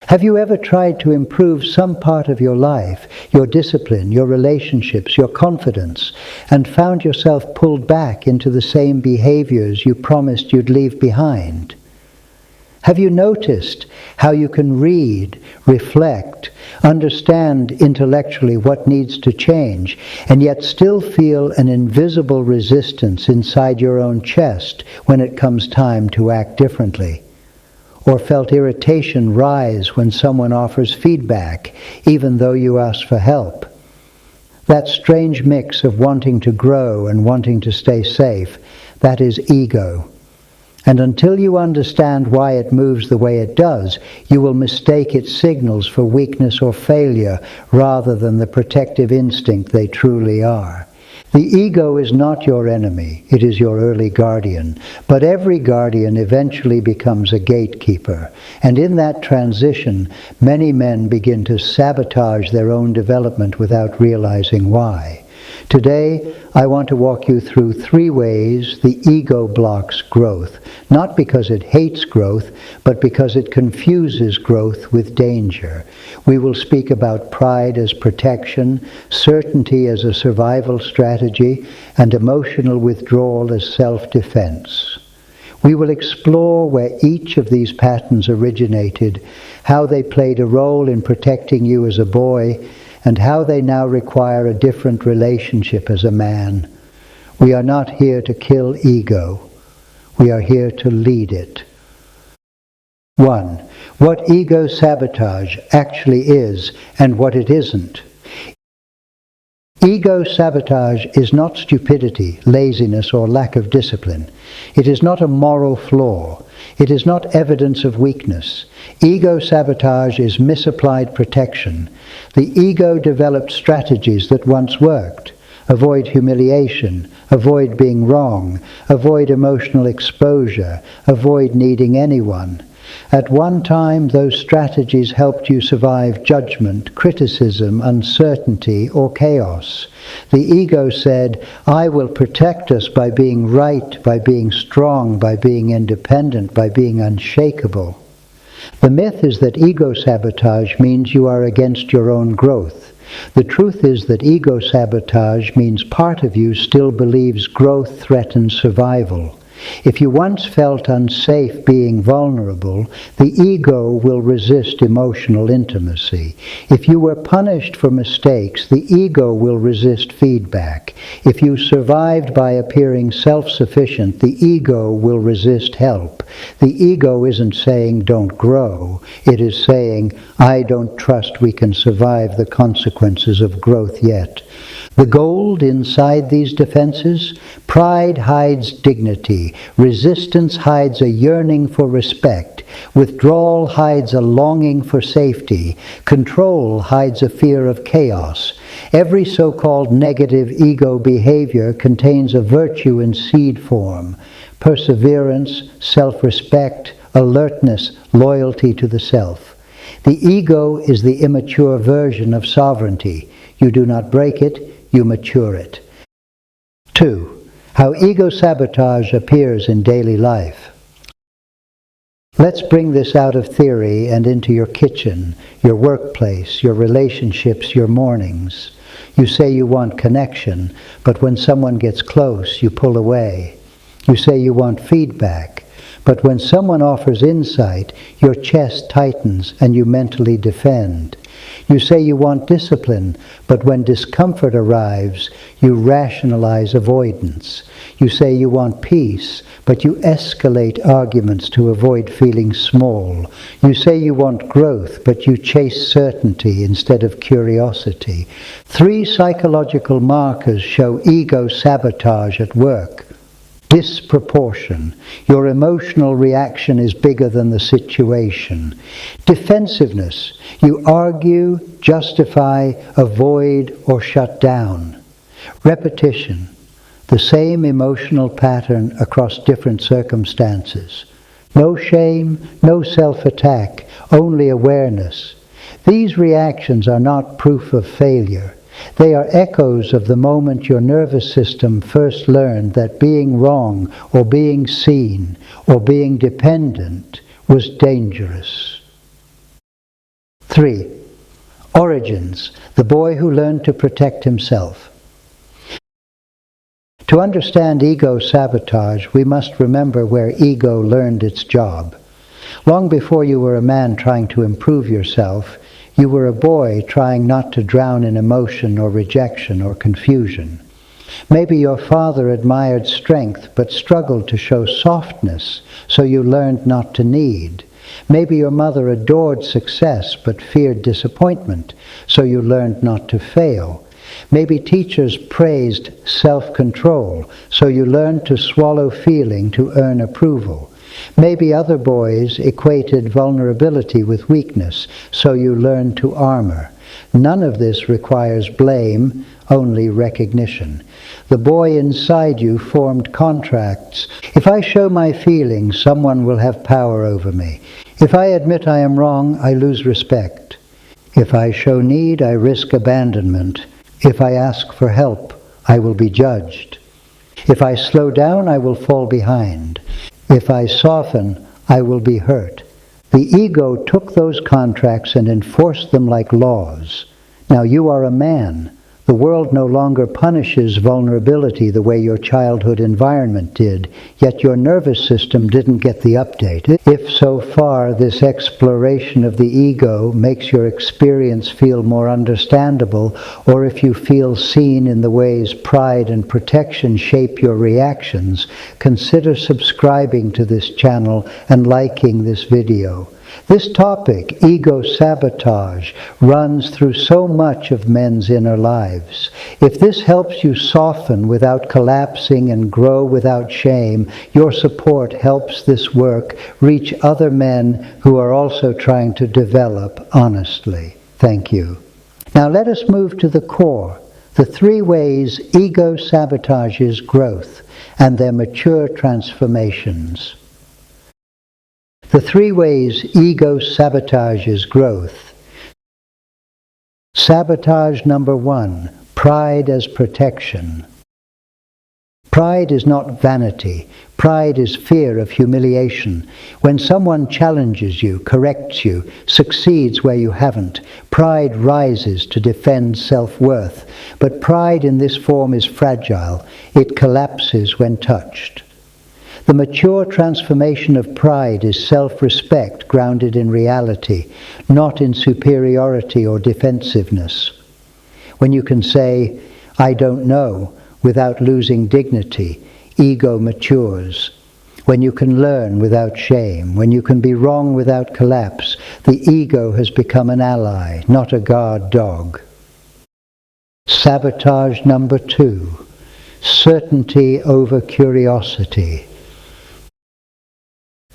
Have you ever tried to improve some part of your life, your discipline, your relationships, your confidence, and found yourself pulled back into the same behaviors you promised you'd leave behind? Have you noticed how you can read, reflect, understand intellectually what needs to change, and yet still feel an invisible resistance inside your own chest when it comes time to act differently? Or felt irritation rise when someone offers feedback, even though you ask for help? That strange mix of wanting to grow and wanting to stay safe, that is ego. And until you understand why it moves the way it does, you will mistake its signals for weakness or failure rather than the protective instinct they truly are. The ego is not your enemy, it is your early guardian. But every guardian eventually becomes a gatekeeper. And in that transition, many men begin to sabotage their own development without realizing why. Today, I want to walk you through 3 ways the ego blocks growth, not because it hates growth, but because it confuses growth with danger. We will speak about pride as protection, certainty as a survival strategy, and emotional withdrawal as self-defense. We will explore where each of these patterns originated, how they played a role in protecting you as a boy, and how they now require a different relationship as a man. We are not here to kill ego. We are here to lead it. 1. What ego sabotage actually is and what it isn't. Ego sabotage is not stupidity, laziness, or lack of discipline. It is not a moral flaw. It is not evidence of weakness. Ego sabotage is misapplied protection. The ego developed strategies that once worked. Avoid humiliation, avoid being wrong, avoid emotional exposure, avoid needing anyone. At one time, those strategies helped you survive judgment, criticism, uncertainty, or chaos. The ego said, I will protect us by being right, by being strong, by being independent, by being unshakable. The myth is that ego sabotage means you are against your own growth. The truth is that ego sabotage means part of you still believes growth threatens survival. If you once felt unsafe being vulnerable, the ego will resist emotional intimacy. If you were punished for mistakes, the ego will resist feedback. If you survived by appearing self-sufficient, the ego will resist help. The ego isn't saying don't grow. It is saying, I don't trust we can survive the consequences of growth yet. The gold inside these defenses? Pride hides dignity. Resistance hides a yearning for respect. Withdrawal hides a longing for safety. Control hides a fear of chaos. Every so-called negative ego behavior contains a virtue in seed form: perseverance, self-respect, alertness, loyalty to the self. The ego is the immature version of sovereignty. You do not break it, you mature it. 2. How ego sabotage appears in daily life. Let's bring this out of theory and into your kitchen, your workplace, your relationships, your mornings. You say you want connection, but when someone gets close, you pull away. You say you want feedback, but when someone offers insight, your chest tightens and you mentally defend. You say you want discipline, but when discomfort arrives, you rationalize avoidance. You say you want peace, but you escalate arguments to avoid feeling small. You say you want growth, but you chase certainty instead of curiosity. 3 psychological markers show ego sabotage at work. Disproportion. Your emotional reaction is bigger than the situation. Defensiveness. You argue, justify, avoid, or shut down. Repetition. The same emotional pattern across different circumstances. No shame, no self-attack, only awareness. These reactions are not proof of failure. They are echoes of the moment your nervous system first learned that being wrong, or being seen, or being dependent was dangerous. 3. Origins, the boy who learned to protect himself. To understand ego sabotage, we must remember where ego learned its job. Long before you were a man trying to improve yourself, you were a boy trying not to drown in emotion or rejection or confusion. Maybe your father admired strength but struggled to show softness, so you learned not to need. Maybe your mother adored success but feared disappointment, so you learned not to fail. Maybe teachers praised self-control, so you learned to swallow feeling to earn approval. Maybe other boys equated vulnerability with weakness, so you learned to armor. None of this requires blame, only recognition. The boy inside you formed contracts. If I show my feelings, someone will have power over me. If I admit I am wrong, I lose respect. If I show need, I risk abandonment. If I ask for help, I will be judged. If I slow down, I will fall behind. If I soften, I will be hurt. The ego took those contracts and enforced them like laws. Now you are a man. The world no longer punishes vulnerability the way your childhood environment did, yet your nervous system didn't get the update. If so far this exploration of the ego makes your experience feel more understandable, or if you feel seen in the ways pride and protection shape your reactions, consider subscribing to this channel and liking this video. This topic, ego sabotage, runs through so much of men's inner lives. If this helps you soften without collapsing and grow without shame, your support helps this work reach other men who are also trying to develop honestly. Thank you. Now let us move to the core, the 3 ways ego sabotages growth and their mature transformations. The 3 ways ego sabotages growth. Sabotage number 1, pride as protection. Pride is not vanity. Pride is fear of humiliation. When someone challenges you, corrects you, succeeds where you haven't, pride rises to defend self-worth. But pride in this form is fragile. It collapses when touched. The mature transformation of pride is self-respect grounded in reality, not in superiority or defensiveness. When you can say, "I don't know," without losing dignity, ego matures. When you can learn without shame, when you can be wrong without collapse, the ego has become an ally, not a guard dog. Sabotage number 2, certainty over curiosity.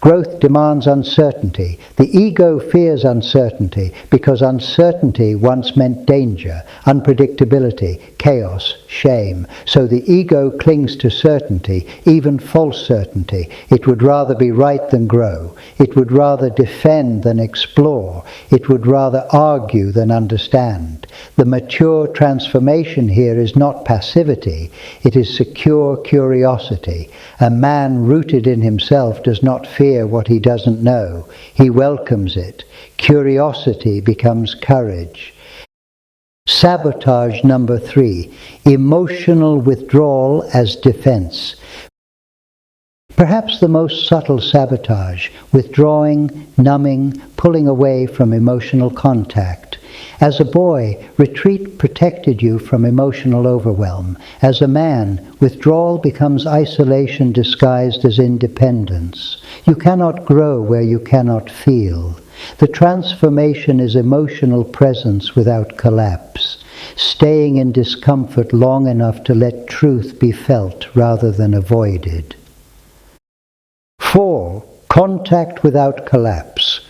Growth demands uncertainty. The ego fears uncertainty because uncertainty once meant danger, unpredictability, chaos, shame. So the ego clings to certainty, even false certainty. It would rather be right than grow. It would rather defend than explore. It would rather argue than understand. The mature transformation here is not passivity. It is secure curiosity. A man rooted in himself does not fear what he doesn't know. He welcomes it. Curiosity becomes courage. Sabotage number 3, emotional withdrawal as defense. Perhaps the most subtle sabotage, withdrawing, numbing, pulling away from emotional contact. As a boy, retreat protected you from emotional overwhelm. As a man, withdrawal becomes isolation disguised as independence. You cannot grow where you cannot feel. The transformation is emotional presence without collapse, staying in discomfort long enough to let truth be felt rather than avoided. 4. Contact without collapse.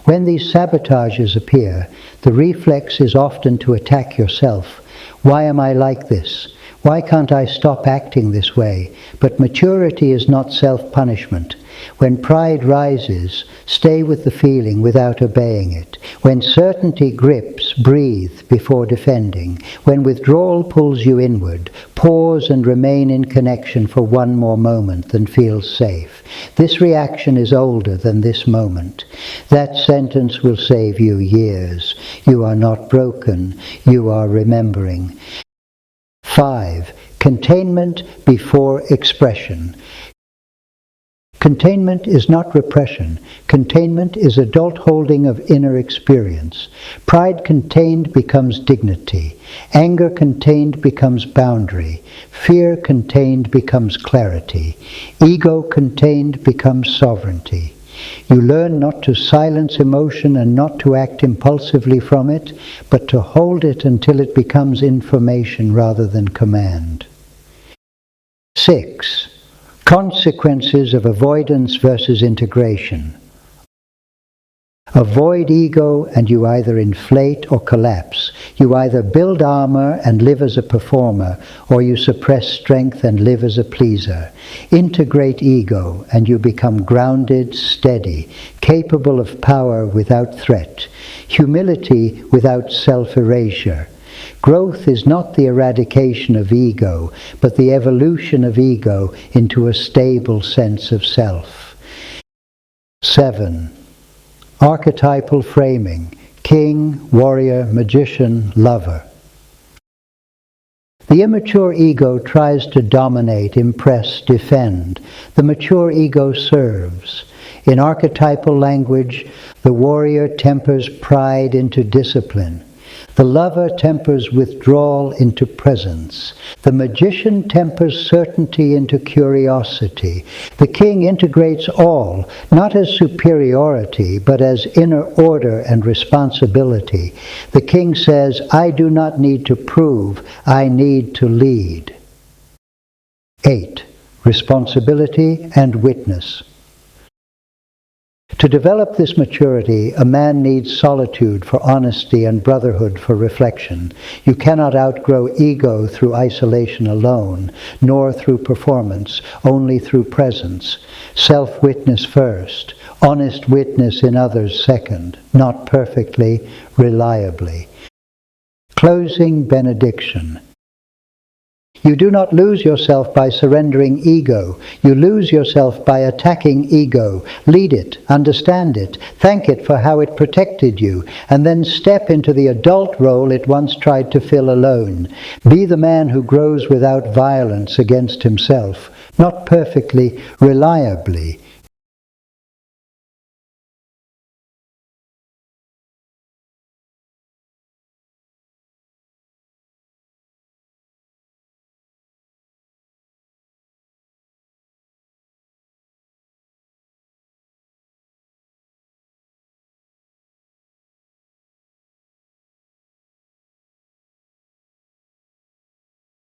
When these sabotages appear, the reflex is often to attack yourself. Why am I like this? Why can't I stop acting this way? But maturity is not self-punishment. When pride rises, stay with the feeling without obeying it. When certainty grips, breathe before defending. When withdrawal pulls you inward, pause and remain in connection for one more moment than feels safe. This reaction is older than this moment. That sentence will save you years. You are not broken, you are remembering. 5. Containment before expression. Containment is not repression. Containment is adult holding of inner experience. Pride contained becomes dignity. Anger contained becomes boundary. Fear contained becomes clarity. Ego contained becomes sovereignty. You learn not to silence emotion and not to act impulsively from it, but to hold it until it becomes information rather than command. 6. Consequences of avoidance versus integration. Avoid ego and you either inflate or collapse. You either build armor and live as a performer, or you suppress strength and live as a pleaser. Integrate ego and you become grounded, steady, capable of power without threat, humility without self-erasure. Growth is not the eradication of ego, but the evolution of ego into a stable sense of self. 7. Archetypal framing: king, warrior, magician, lover. The immature ego tries to dominate, impress, defend. The mature ego serves. In archetypal language, the warrior tempers pride into discipline. The lover tempers withdrawal into presence. The magician tempers certainty into curiosity. The king integrates all, not as superiority, but as inner order and responsibility. The king says, I do not need to prove, I need to lead. 8. Responsibility and witness. To develop this maturity, a man needs solitude for honesty and brotherhood for reflection. You cannot outgrow ego through isolation alone, nor through performance, only through presence. Self-witness first, honest witness in others second, not perfectly, reliably. Closing benediction. You do not lose yourself by surrendering ego. You lose yourself by attacking ego. Lead it, understand it, thank it for how it protected you, and then step into the adult role it once tried to fill alone. Be the man who grows without violence against himself, not perfectly, reliably.